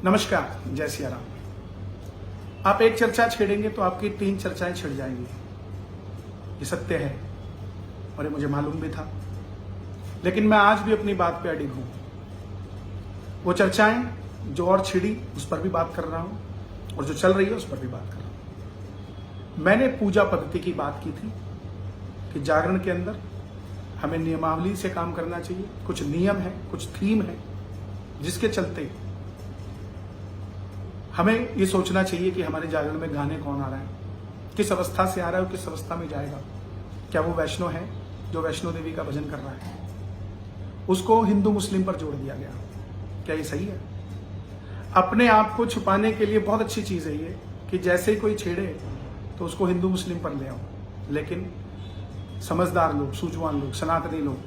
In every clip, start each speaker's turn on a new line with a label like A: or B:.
A: नमस्कार, जय सिया राम। आप एक चर्चा छेड़ेंगे तो आपकी 3 चर्चाएं छिड़ जाएंगी। ये सत्य है और ये मुझे मालूम भी था, लेकिन मैं आज भी अपनी बात पे अडिग हूं। वो चर्चाएं जो और छिड़ी उस पर भी बात कर रहा हूं और जो चल रही है उस पर भी बात कर रहा हूं। मैंने पूजा पद्धति की बात की थी कि जागरण के अंदर हमें नियमावली से काम करना चाहिए। कुछ नियम है, कुछ थीम है, जिसके चलते हमें ये सोचना चाहिए कि हमारे जागरण में गाने कौन आ रहा है, किस अवस्था से आ रहा है और किस अवस्था में जाएगा। क्या वो वैष्णव है जो वैष्णो देवी का भजन कर रहा है? उसको हिंदू मुस्लिम पर जोड़ दिया गया। क्या ये सही है? अपने आप को छुपाने के लिए बहुत अच्छी चीज है ये कि जैसे ही कोई छेड़े तो उसको हिंदू मुस्लिम पर ले आओ, लेकिन समझदार लोग, सूझवान लोग, सनातनी लोग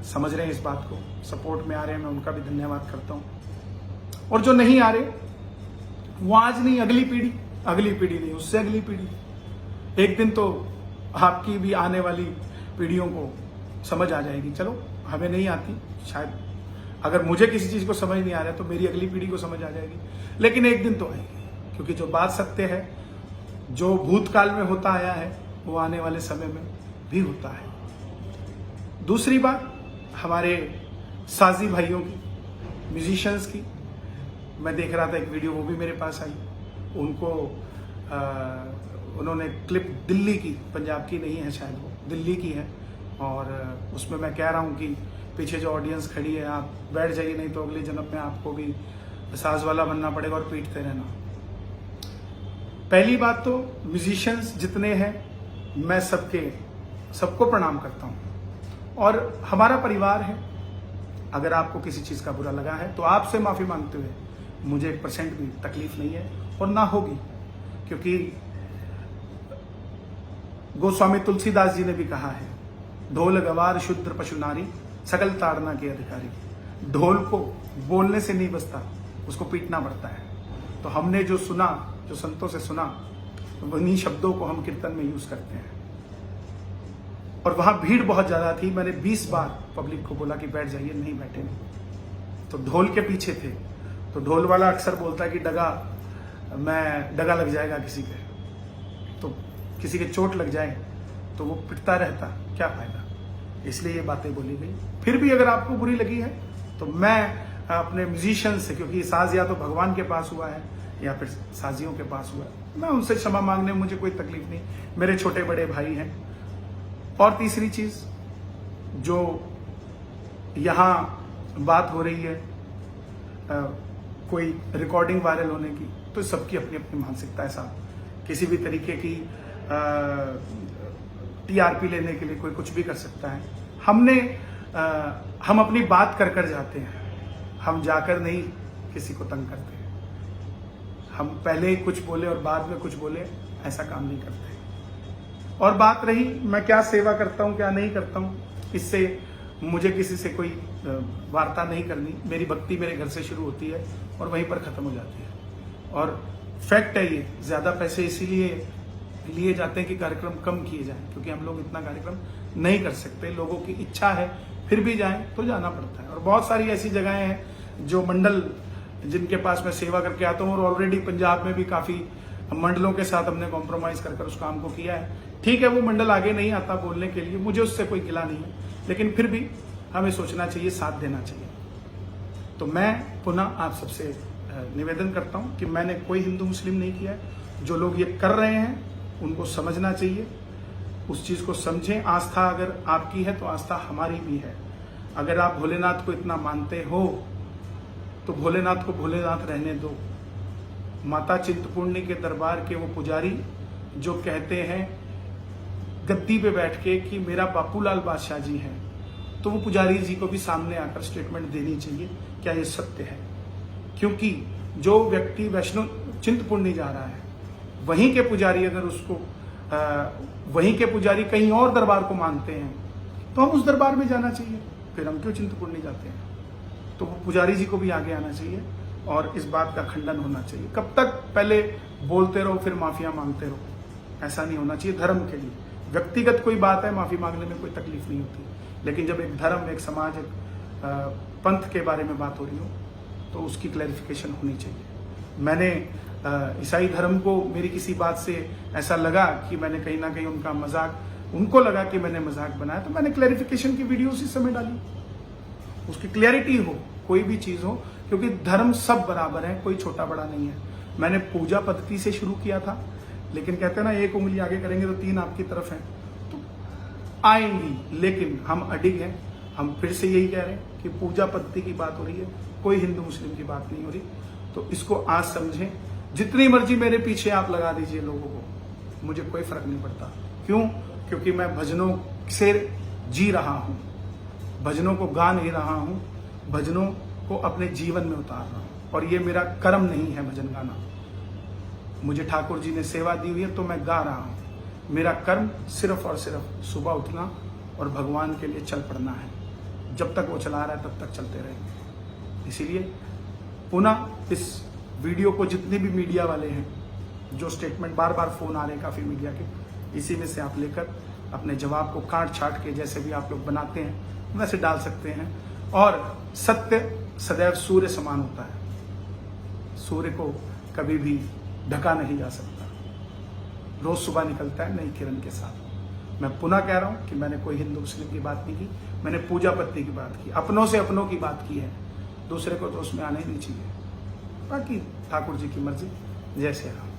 A: समझ रहे हैं इस बात को, सपोर्ट में आ रहे हैं। मैं उनका भी धन्यवाद करता हूं। और जो नहीं आ रहे, वो आज नहीं, अगली पीढ़ी नहीं, उससे अगली पीढ़ी, एक दिन तो आपकी भी आने वाली पीढ़ियों को समझ आ जाएगी। चलो, हमें नहीं आती शायद, अगर मुझे किसी चीज को समझ नहीं आ रहा है तो मेरी अगली पीढ़ी को समझ आ जाएगी, लेकिन एक दिन तो आएगी। क्योंकि जो बात सत्य है, जो भूतकाल में होता आया है, वो आने वाले समय में भी होता है। दूसरी बात हमारे साजी भाइयों की, म्यूजिशियंस की, मैं देख रहा था एक वीडियो, वो भी मेरे पास आई। उनको उन्होंने क्लिप दिल्ली की, पंजाब की नहीं है शायद, वो दिल्ली की है, और उसमें मैं कह रहा हूँ कि पीछे जो ऑडियंस खड़ी है, आप बैठ जाइए, नहीं तो अगले जन्म में आपको भी साज वाला बनना पड़ेगा और पीटते रहना। पहली बात तो म्यूजिशियंस जितने हैं, मैं सबको प्रणाम करता हूँ और हमारा परिवार है। अगर आपको किसी चीज का बुरा लगा है तो आपसे माफी मांगते हुए मुझे 1% भी तकलीफ नहीं है और ना होगी, क्योंकि गोस्वामी तुलसीदास जी ने भी कहा है, ढोल गवार शूद्र पशु नारी सकल ताड़ना के अधिकारी। ढोल को बोलने से नहीं बजता, उसको पीटना पड़ता है। तो हमने जो सुना, जो संतों से सुना, उन्हीं शब्दों को हम कीर्तन में यूज करते हैं। और वहां भीड़ बहुत ज्यादा थी, मैंने 20 बार पब्लिक को बोला कि बैठ जाइए, नहीं बैठे नहीं। तो ढोल के पीछे थे, तो ढोल वाला अक्सर बोलता है कि डगा लग जाएगा किसी के, तो किसी के चोट लग जाए तो वो पिटता रहता, क्या फायदा। इसलिए ये बातें बोली गई। फिर भी अगर आपको बुरी लगी है तो मैं अपने म्यूजिशियन से, क्योंकि ये साज या तो भगवान के पास हुआ है या फिर साजियों के पास हुआ है, मैं उनसे क्षमा मांगने में मुझे कोई तकलीफ नहीं। मेरे छोटे बड़े भाई हैं। और तीसरी चीज जो यहां बात हो रही है, कोई रिकॉर्डिंग वायरल होने की, तो सबकी अपनी अपनी मानसिकता है साहब। किसी भी तरीके की टीआरपी लेने के लिए कोई कुछ भी कर सकता है। हम अपनी बात कर कर जाते हैं, हम जाकर नहीं किसी को तंग करते हैं। हम पहले कुछ बोले और बाद में कुछ बोले, ऐसा काम नहीं करते। और बात रही मैं क्या सेवा करता हूं, क्या नहीं करता हूं, इससे मुझे किसी से कोई वार्ता नहीं करनी। मेरी भक्ति मेरे घर से शुरू होती है और वहीं पर खत्म हो जाती है। और फैक्ट है ये, ज्यादा पैसे इसीलिए लिए जाते हैं कि कार्यक्रम कम किए जाएं, क्योंकि हम लोग इतना कार्यक्रम नहीं कर सकते। लोगों की इच्छा है, फिर भी जाएं तो जाना पड़ता है। और बहुत सारी ऐसी जगहें हैं जो मंडल, जिनके पास मैं सेवा करके आता हूँ, और ऑलरेडी पंजाब में भी काफी मंडलों के साथ हमने कॉम्प्रोमाइज कर उस काम को किया है। ठीक है, वो मंडल आगे नहीं आता बोलने के लिए, मुझे उससे कोई गिला नहीं है, लेकिन फिर भी हमें सोचना चाहिए, साथ देना चाहिए। तो मैं पुनः आप सबसे निवेदन करता हूं कि मैंने कोई हिंदू मुस्लिम नहीं किया है। जो लोग ये कर रहे हैं उनको समझना चाहिए, उस चीज को समझें। आस्था अगर आपकी है तो आस्था हमारी भी है। अगर आप भोलेनाथ को इतना मानते हो तो भोलेनाथ को भोलेनाथ रहने दो। माता चिंतपूर्णी के दरबार के वो पुजारी जो कहते हैं गद्दी पे बैठ के कि मेरा बापूलाल बादशाह जी है, तो वो पुजारी जी को भी सामने आकर स्टेटमेंट देनी चाहिए, क्या ये सत्य है। क्योंकि जो व्यक्ति वैष्णो चिंतपूर्णी जा रहा है, वहीं के पुजारी अगर उसको वहीं के पुजारी कहीं और दरबार को मानते हैं, तो हम उस दरबार में जाना चाहिए, फिर हम क्यों चिंतपूर्णी जाते हैं। तो वो पुजारी जी को भी आगे आना चाहिए और इस बात का खंडन होना चाहिए। कब तक पहले बोलते रहो फिर माफिया मांगते रहो, ऐसा नहीं होना चाहिए। धर्म के लिए व्यक्तिगत कोई बात है, माफी मांगने में कोई तकलीफ नहीं होती, लेकिन जब एक धर्म, एक समाज, एक पंथ के बारे में बात हो रही हो तो उसकी क्लैरिफिकेशन होनी चाहिए। मैंने ईसाई धर्म को मेरी किसी बात से ऐसा लगा कि मैंने कहीं ना कहीं उनका मजाक, उनको लगा कि मैंने मजाक बनाया, तो मैंने क्लैरिफिकेशन की वीडियो उसी समय डाली, उसकी क्लैरिटी हो, कोई भी चीज हो, क्योंकि धर्म सब बराबर है, कोई छोटा बड़ा नहीं है। मैंने पूजा पद्धति से शुरू किया था, लेकिन कहते हैं ना, एक उंगली आगे करेंगे तो 3 आपकी तरफ है, तो आएंगी, लेकिन हम अडिग हैं। हम फिर से यही कह रहे हैं कि पूजा पद्धति की बात हो रही है, कोई हिंदू मुस्लिम की बात नहीं हो रही। तो इसको आज समझें। जितनी मर्जी मेरे पीछे आप लगा दीजिए लोगों को, मुझे कोई फर्क नहीं पड़ता। क्यों? क्योंकि मैं भजनों से जी रहा हूं, भजनों को गा नहीं रहा हूं, भजनों को अपने जीवन में उतार रहा हूं। और ये मेरा कर्म नहीं है भजन गाना, मुझे ठाकुर जी ने सेवा दी हुई है तो मैं गा रहा हूं। मेरा कर्म सिर्फ और सिर्फ सुबह उठना और भगवान के लिए चल पड़ना है। जब तक वो चला रहा है तब तक चलते रहेंगे। इसीलिए पुनः इस वीडियो को जितने भी मीडिया वाले हैं, जो स्टेटमेंट बार बार फोन आ रहे हैं काफी मीडिया के, इसी में से आप लेकर अपने जवाब को काट छाट के जैसे भी आप लोग बनाते हैं वैसे डाल सकते हैं। और सत्य सदैव सूर्य समान होता है, सूर्य को कभी भी ढका नहीं जा सकता, रोज सुबह निकलता है नई किरण के साथ। मैं पुनः कह रहा हूं कि मैंने कोई हिंदू मुस्लिम की बात नहीं की, मैंने पूजा पद्धति की बात की, अपनों से अपनों की बात की है, दूसरे को तो उसमें आना ही नहीं चाहिए। बाकी ठाकुर जी की मर्जी। जय श्री राम।